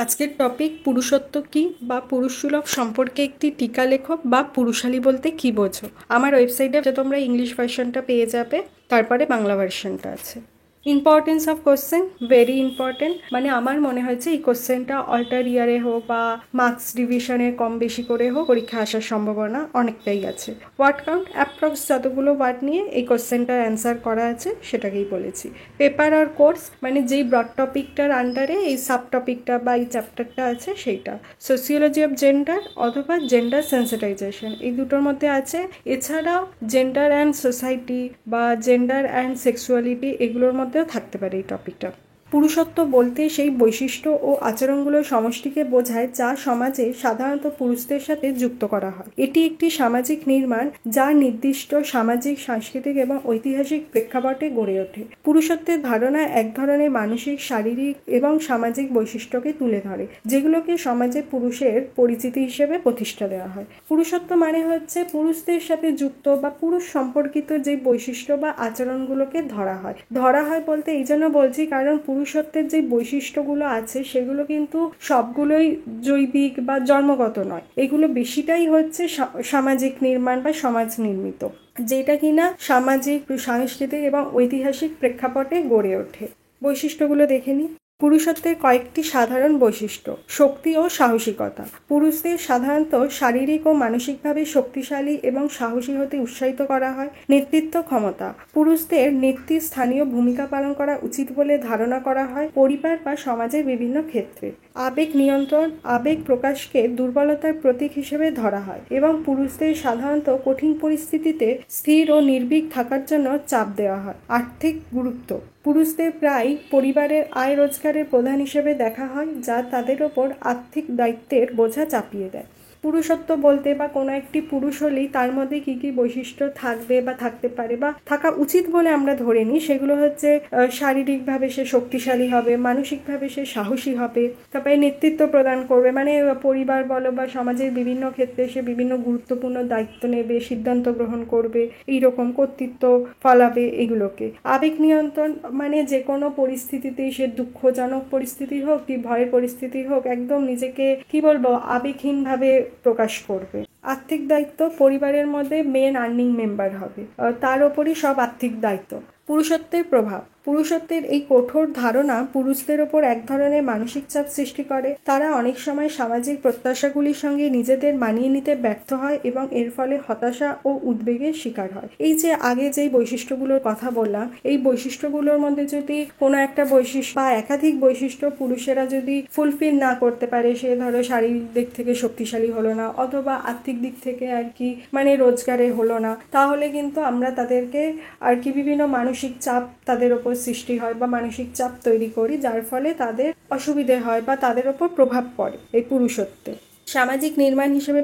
আজকের টপিক পুরুষত্ব কি বা পুরুষসুলভ সম্পর্কে একটি টিকা লেখো বা পুরুষালী বলতে কি বোঝো। আমার ওয়েবসাইটে তোমরা ইংলিশ ভার্সনটা পেয়ে যাবে, তারপরে বাংলা ভার্সনটা আছে। Importance of question very important, মানে আমার মনে হয়েছে এই কোশ্চেনটা অল্টার ইয়ারে হোক বা মার্কস ডিভিশনে কম বেশি করে হোক পরীক্ষা আসার সম্ভাবনা অনেকটাই আছে। ওয়ার্ড কাউন্ট অ্যাপ্রক্স যতগুলো ওয়ার্ড নিয়ে এই কোশ্চেনটার অ্যান্সার করা আছে সেটাকেই বলেছি। পেপার আর কোর্স মানে যেই ব্রড টপিকটার আন্ডারে এই সাব টপিকটা বা এই চ্যাপ্টারটা আছে সেইটা। সোসিওলজি অফ জেন্ডার অথবা জেন্ডার সেন্সিটাইজেশন এই দুটোর মধ্যে আছে। এছাড়াও জেন্ডার অ্যান্ড সোসাইটি বা জেন্ডার অ্যান্ড সেক্সুয়ালিটি এগুলোর মধ্যেও থাকতে পারে এই টপিকটা। পুরুষত্ব বলতে সেই বৈশিষ্ট্য ও আচরণগুলোর সমষ্টিকে বোঝায় যা সমাজে সাধারণত পুরুষদের সাথে যুক্ত করা হয়। এটি একটি সামাজিক নির্মাণ যা নির্দিষ্ট সামাজিক, সাংস্কৃতিক এবং ঐতিহাসিক প্রেক্ষাপটে গড়ে ওঠে। পুরুষত্বের ধারণা এক ধরনের মানসিক, শারীরিক এবং সামাজিক বৈশিষ্ট্যকে তুলে ধরে, যেগুলোকে সমাজে পুরুষের পরিচিতি হিসেবে প্রতিষ্ঠা দেওয়া হয়। পুরুষত্ব মানে হচ্ছে পুরুষদের সাথে যুক্ত বা পুরুষ সম্পর্কিত যে বৈশিষ্ট্য বা আচরণগুলোকে ধরা হয় বলতে এই জন্য বলছি কারণ পুরুষত্বের যে বৈশিষ্ট্যগুলো আছে সেগুলো কিন্তু সবগুলোই জৈবিক বা জন্মগত নয়, এগুলো বেশিটাই হচ্ছে সামাজিক নির্মাণ বা সমাজ নির্মিত, যেটা কিনা সামাজিক, সাংস্কৃতিক এবং ঐতিহাসিক প্রেক্ষাপটে গড়ে ওঠে। বৈশিষ্ট্যগুলো দেখে নিই। পুরুষত্বের কয়েকটি সাধারণ বৈশিষ্ট্য। শক্তি ও সাহসিকতা। পুরুষদের সাধারণত শারীরিক ও মানসিকভাবে শক্তিশালী এবং সাহসী হতে উৎসাহিত করা হয়। নেতৃত্ব ক্ষমতা। পুরুষদের নেতৃস্থানীয় ভূমিকা পালন করা উচিত বলে ধারণা করা হয় পরিবার বা সমাজের বিভিন্ন ক্ষেত্রে। আবেগ নিয়ন্ত্রণ। আবেগ প্রকাশকে দুর্বলতার প্রতীক হিসেবে ধরা হয় এবং পুরুষদের সাধারণত কঠিন পরিস্থিতিতে স্থির ও নির্ভীক থাকার জন্য চাপ দেওয়া হয়। আর্থিক গুরুত্ব। পুরুষদের প্রায় পরিবারের আয় রোজগারের প্রধান হিসেবে দেখা হয়, যা তাদের ওপর আর্থিক দায়িত্বের বোঝা চাপিয়ে দেয়। পুরুষত্ব বলতে বা কোনো একটি পুরুষ হলেই তার মধ্যে কি কি বৈশিষ্ট্য থাকবে বা থাকতে পারে বা থাকা উচিত বলে আমরা ধরে নিই, সেগুলো হচ্ছে শারীরিকভাবে সে শক্তিশালী হবে, মানসিকভাবে সে সাহসী হবে, তারপরে নেতৃত্ব প্রদান করবে, মানে পরিবার বলো বা সমাজের বিভিন্ন ক্ষেত্রে সে বিভিন্ন গুরুত্বপূর্ণ দায়িত্ব নেবে, সিদ্ধান্ত গ্রহণ করবে, এইরকম কর্তৃত্ব ফলাবে এগুলোকে। আবেগ নিয়ন্ত্রণ মানে যে কোনো পরিস্থিতিতেই, সে দুঃখজনক পরিস্থিতি হোক কি ভয়ের পরিস্থিতি হোক, একদম নিজেকে কি বলবো আবেগহীনভাবে প্রকাশ করবে। আর্থিক দায়িত্ব। পরিবারের মধ্যে মেন আর্নিং মেম্বার হবে, তার ওপরই সব আর্থিক দায়িত্ব। পুরুষত্বের প্রভাব। পুরুষত্বের এই কঠোর ধারণা পুরুষদের ওপর এক ধরনের মানসিক চাপ সৃষ্টি করে। তারা অনেক সময় সামাজিক প্রত্যাশাগুলির সঙ্গে নিজেদের মানিয়ে নিতে ব্যর্থ হয় এবং এর ফলে হতাশা ও উদ্বেগের শিকার হয়। এই যে আগে যেই বৈশিষ্ট্যগুলোর কথা বললাম, এই বৈশিষ্ট্যগুলোর মধ্যে যদি কোনো একটা বৈশিষ্ট্য বা একাধিক বৈশিষ্ট্য পুরুষেরা যদি ফুলফিল না করতে পারে, সে ধরো শারীরিক দিক থেকে শক্তিশালী হলো না অথবা আর্থিক দিক থেকে আর কি মানে রোজগারে হলো না, তাহলে কিন্তু আমরা তাদেরকে আর কি বিভিন্ন মানসিক চাপ তাদের ওপর সৃষ্টি হয় বা মানসিক চাপ তৈরি করি, যার ফলে তাদের অসুবিধে হয় বা তাদের ওপর প্রভাব পড়ে এই পুরুষত্বে। সামাজিক নির্মাণ হিসেবে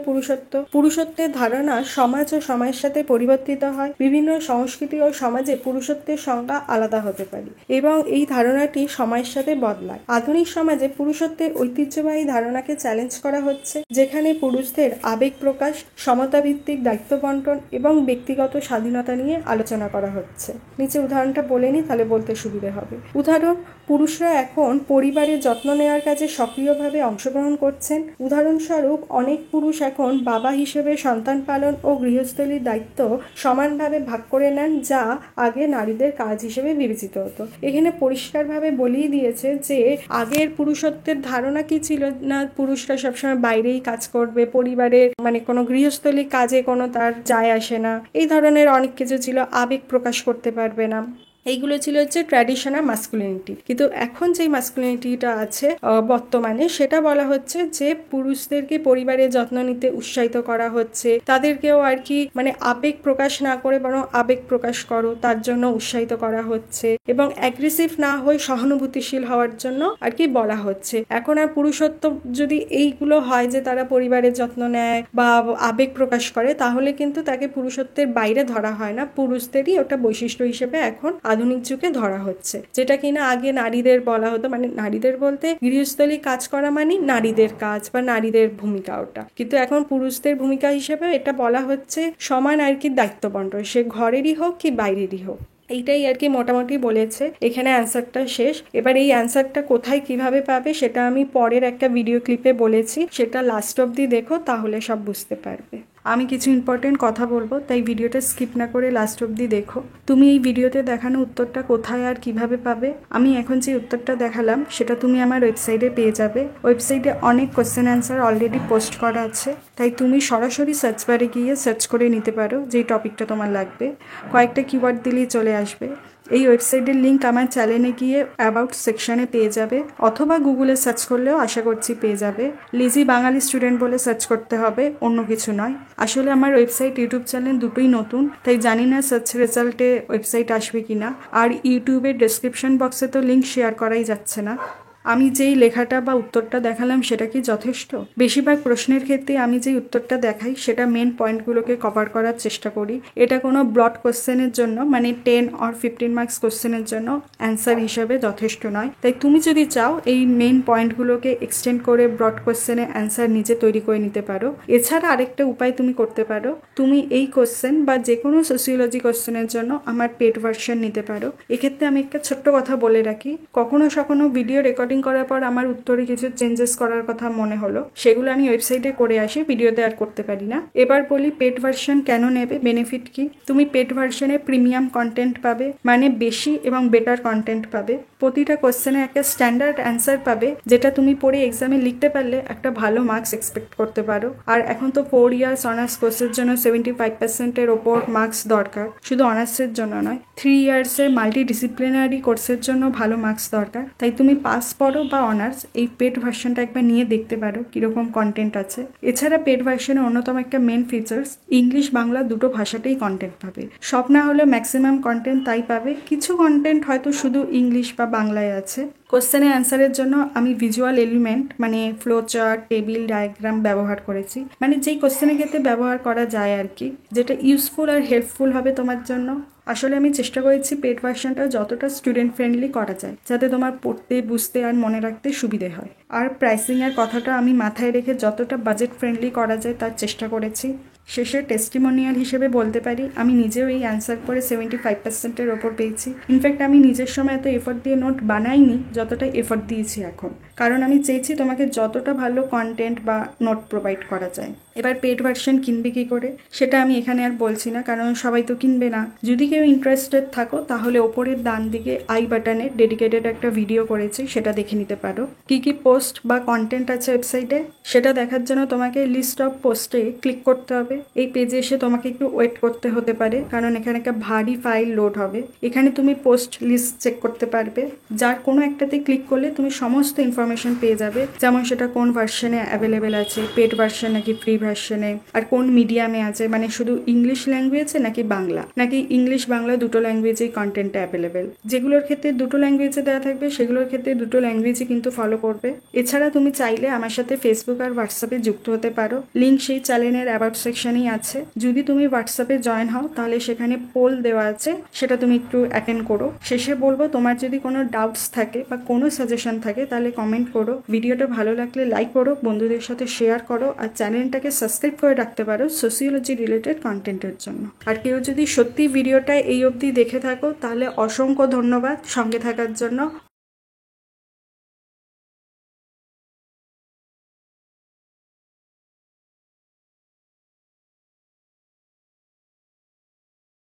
পুরুষত্বের ধারণা সমাজ ও সমাজের সাথে পরিবর্তিত হয়। বিভিন্ন সংস্কৃতি ও সমাজে পুরুষত্বের সংজ্ঞা আলাদা হতে পারে এবং এই ধারণাটি সময়ের সাথে বদলায়। আধুনিক সমাজে পুরুষত্বের ঐতিহ্যবাহী ধারণাকে চ্যালেঞ্জ করা হচ্ছে, যেখানে পুরুষদের আবেগ প্রকাশ, সমতা ভিত্তিক দায়িত্ব বন্টন এবং ব্যক্তিগত স্বাধীনতা নিয়ে আলোচনা করা হচ্ছে। নিচে উদাহরণটা বলে নিই, তাহলে বলতে সুবিধে হবে। উদাহরণ: পুরুষরা এখন পরিবারের যত্ন নেওয়ার কাজে সক্রিয়ভাবে অংশগ্রহণ করছেন। উদাহরণস্বরূপ, অনেক পুরুষ এখন বাবা হিসেবে সন্তান পালন ও গৃহস্থলীর দায়িত্ব সমানভাবে ভাগ করে নেন, যা আগে নারীদের কাজ হিসেবে বিবেচিত হতো। এখানে পরিষ্কারভাবে বলেই দিয়েছে যে আগের পুরুষত্বের ধারণা কি ছিল না, পুরুষরা সবসময় বাইরেই কাজ করবে, পরিবারের মানে কোনো গৃহস্থলী কাজে কোনো তার যায় আসে না, এই ধরনের অনেক কিছু ছিল, আবেগ প্রকাশ করতে পারবে না, এইগুলো ছিল হচ্ছে ট্র্যাডিশনাল মাস্কুলিনিটি। কিন্তু এখন যেই মাস্কুলিনিটিটা আছে বর্তমানে, সেটা বলা হচ্ছে যে পুরুষদেরকে পরিবারের যত্ন নিতে উৎসাহিত করা হচ্ছে, তাদেরকেও আর কি মানে আবেগ প্রকাশ না করে বরং আবেগ প্রকাশ করো তার জন্য উৎসাহিত করা হচ্ছে এবং অ্যাগ্রেসিভ না হয়ে সহানুভূতিশীল হওয়ার জন্য আর কি বলা হচ্ছে। এখন আর পুরুষত্ব যদি এইগুলো হয় যে তারা পরিবারের যত্ন নেয় বা আবেগ প্রকাশ করে, তাহলে কিন্তু তাকে পুরুষত্বের বাইরে ধরা হয় না, পুরুষদেরই ওটা বৈশিষ্ট্য হিসেবে এখন আধুনিক যুগে ধরা হচ্ছে, যেটা কিনা আগে নারীদের বলা হতো, মানে নারীদের বলতে গৃহস্থলী কাজ করা মানে নারীদের কাজ বা নারীদের ভূমিকা ওটা, কিন্তু এখন পুরুষদের ভূমিকা হিসেবে এটা বলা হচ্ছে। সমান আর কি দায়িত্ব বন্টন, সে ঘরেরই হোক কি বাইরেরই হোক। এইটাই আর কি মোটামুটি বলেছে, এখানে অ্যান্সারটা শেষ। এবার এই অ্যান্সারটা কোথায় কিভাবে পাবে সেটা আমি পরের একটা ভিডিও ক্লিপে বলেছি, সেটা লাস্ট অবধি দেখো, তাহলে সব বুঝতে পারবে। আমি কিছু ইম্পর্টেন্ট কথা বলবো, তাই ভিডিওটা স্কিপ না করে লাস্ট অবধি দেখো। তুমি এই ভিডিওতে দেখানো উত্তরটা কোথায় আর কিভাবে পাবে, আমি এখন যে উত্তরটা দেখালাম সেটা তুমি আমার ওয়েবসাইটে পেয়ে যাবে। ওয়েবসাইটে অনেক কোশ্চেন অ্যান্সার অলরেডি পোস্ট করা আছে, তাই তুমি সরাসরি সার্চ বারে গিয়ে সার্চ করে নিতে পারো যেই টপিকটা তোমার লাগবে। কয়েকটা কিওয়ার্ড দিলেই চলে আসবে। এই ওয়েবসাইটের লিঙ্ক আমার চ্যানেলে গিয়ে অ্যাবাউট সেকশনে পেয়ে যাবে, অথবা গুগলে সার্চ করলেও আশা করছি পেয়ে যাবে। লিজি বাঙালি স্টুডেন্ট বলে সার্চ করতে হবে, অন্য কিছু নয়। আসলে আমার ওয়েবসাইট ইউটিউব চ্যানেল দুটোই নতুন, তাই জানি না সার্চ রেজাল্টে ওয়েবসাইট আসবে কিনা। আর ইউটিউবের ডেসক্রিপশন বক্সে তো লিঙ্ক শেয়ার করাই যাচ্ছে না। আমি যেই লেখাটা বা উত্তরটা দেখালাম সেটা কি যথেষ্ট? বেশিরভাগ প্রশ্নের ক্ষেত্রে আমি যেই উত্তরটা দেখাই সেটা মেন পয়েন্টগুলোকে কভার করার চেষ্টা করি। এটা কোনো ব্রড কোশ্চেনের জন্য, মানে 10 or 15 মার্কস কোশ্চেনের জন্য অ্যান্সার হিসাবে যথেষ্ট নয়। তাই তুমি যদি চাও এই মেন পয়েন্টগুলোকে এক্সটেন্ড করে ব্রড কোশ্চেনে অ্যান্সার নিজে তৈরি করে নিতে পারো। এছাড়া আরেকটা উপায় তুমি করতে পারো, তুমি এই কোশ্চেন বা যে কোনো সোসিওলজি কোশ্চেনের জন্য আমার পেড ভার্সন নিতে পারো। এক্ষেত্রে আমি একটা ছোট্ট কথা বলে রাখি, কখনো সখনো ভিডিও রেকর্ডিং করার পর আমার উত্তরে কিছু চেঞ্জেস করার কথা মনে হলো, সেগুলো আমি ওয়েবসাইটে করে আসি, ভিডিওতে আর করতে পারি না। এবার বলি পেড ভার্সন কেন নেবে, বেনিফিট কি। তুমি পেড ভার্সনে প্রিমিয়াম কন্টেন্ট পাবে, মানে বেশি এবং বেটার কন্টেন্ট পাবে। প্রতিটা কোশ্চেনে একটা স্ট্যান্ডার্ড অ্যান্সার পাবে, যেটা তুমি পড়ে এক্সামে লিখতে পারলে একটা ভালো মার্কস এক্সপেক্ট করতে পারো। আর এখন তো 4 ইয়ার্স অনার্স কোর্সের জন্য 75%-এর ওপর মার্কস দরকার, শুধু অনার্সের জন্য নয়। 3 ইয়ার্সের মাল্টি ডিসিপ্লিনারি কোর্সের জন্য ভালো মার্কস দরকার। তাই তুমি পাস পড়ো বা অনার্স, এই পেড ভার্সনটা একবার নিয়ে দেখতে পারো কিরকম কন্টেন্ট আছে। এছাড়া পেড ভার্সনে অন্যতম একটা মেন ফিচার্স, ইংলিশ বাংলা দুটো ভাষাতেই কন্টেন্ট পাবে। সব না হলেও ম্যাক্সিমাম কন্টেন্ট তাই পাবে, কিছু কন্টেন্ট হয়তো শুধু ইংলিশ বা বাংলায় আছে। কোশ্চেনে অ্যান্সারের জন্য আমি ভিজুয়াল এলিমেন্ট মানে ফ্লো চার্ট, টেবিল, ডায়াগ্রাম ব্যবহার করেছি, মানে যেই কোশ্চেনের ক্ষেত্রে ব্যবহার করা যায় আর কি, যেটা ইউজফুল আর হেল্পফুল হবে তোমার জন্য। আসলে আমি চেষ্টা করেছি পেড ভার্সনটা যতটা স্টুডেন্ট ফ্রেন্ডলি করা যায়, যাতে তোমার পড়তে, বুঝতে আর মনে রাখতে সুবিধে হয়। আর প্রাইসিংয়ের কথাটা আমি মাথায় রেখে যতটা বাজেট ফ্রেন্ডলি করা যায় তার চেষ্টা করেছি। শেষে টেস্টিমোনিয়াল হিসেবে বলতে পারি, আমি নিজেও এই অ্যান্সার করে 75%-এর ওপর পেয়েছি। ইনফ্যাক্ট আমি নিজের সময় এত এফোর্ট দিয়ে নোট বানাইনি যতটা এফোর্ট দিয়েছি এখন, কারণ আমি চেয়েছি তোমাকে যতটা ভালো কন্টেন্ট বা নোট প্রোভাইড করা যায়। এবার পেড ভার্সন কিনবে কী করে সেটা আমি এখানে আর বলছি না, কারণ সবাই তো কিনবে না। যদি কেউ ইন্টারেস্টেড থাকো তাহলে ওপরের ডান দিকে আই বাটনে ডেডিকেটেড একটা ভিডিও করেছি, সেটা দেখে নিতে পারো। কি কি পোস্ট বা কন্টেন্ট আছে ওয়েবসাইটে সেটা দেখার জন্য তোমাকে লিস্ট অফ পোস্টে ক্লিক করতে হবে। এই পেজে এসে তোমাকে একটু ওয়েট করতে হতে পারে, কারণ এখানে একটা ভারী ফাইল লোড হবে। এখানে তুমি পোস্ট লিস্ট চেক করতে পারবে, যার কোনো একটাতে ক্লিক করলে তুমি সমস্ত ইনফরমেশন পেয়ে যাবে, যেমন সেটা কোন ভার্সনে অ্যাভেলেবেল আছে, পেড ভার্সন নাকি ফ্রি ভার্সনে, আর কোন মিডিয়ামে আছে, মানে শুধু ইংলিশ ল্যাঙ্গুয়েজে নাকি বাংলা, নাকি ইংলিশ বাংলা দুটো ল্যাঙ্গুয়েজেই কন্টেন্টটা অ্যাভেলেবেল। যেগুলোর ক্ষেত্রে দুটো ল্যাঙ্গুয়েজে দেওয়া থাকবে সেগুলোর ক্ষেত্রে দুটো ল্যাঙ্গুয়েজই কিন্তু ফলো করবে। এছাড়া তুমি চাইলে আমার সাথে ফেসবুক আর হোয়াটসঅ্যাপে যুক্ত হতে পারো, লিঙ্ক সেই চ্যানেলের অ্যাবাউট সেকশনেই আছে। যদি তুমি হোয়াটসঅ্যাপে জয়েন হও তাহলে সেখানে পোল দেওয়া আছে, সেটা তুমি একটু অ্যাটেন্ড করো। শেষে বলবো, তোমার যদি কোনো ডাউটস থাকে বা কোনো সাজেশন থাকে তাহলে কমেন্ট করো। ভিডিওটা ভালো লাগলে লাইক করো, বন্ধুদের সাথে শেয়ার করো, আর চ্যানেলটাকে সাবস্ক্রাইব করে রাখতে পারো সোসিওলজি রিলেটেড কন্টেন্টের জন্য। আর কেউ যদি সত্যি ভিডিওটা এই অবধি দেখে থাকো তাহলে অসংখ্য ধন্যবাদ সঙ্গে থাকার জন্য।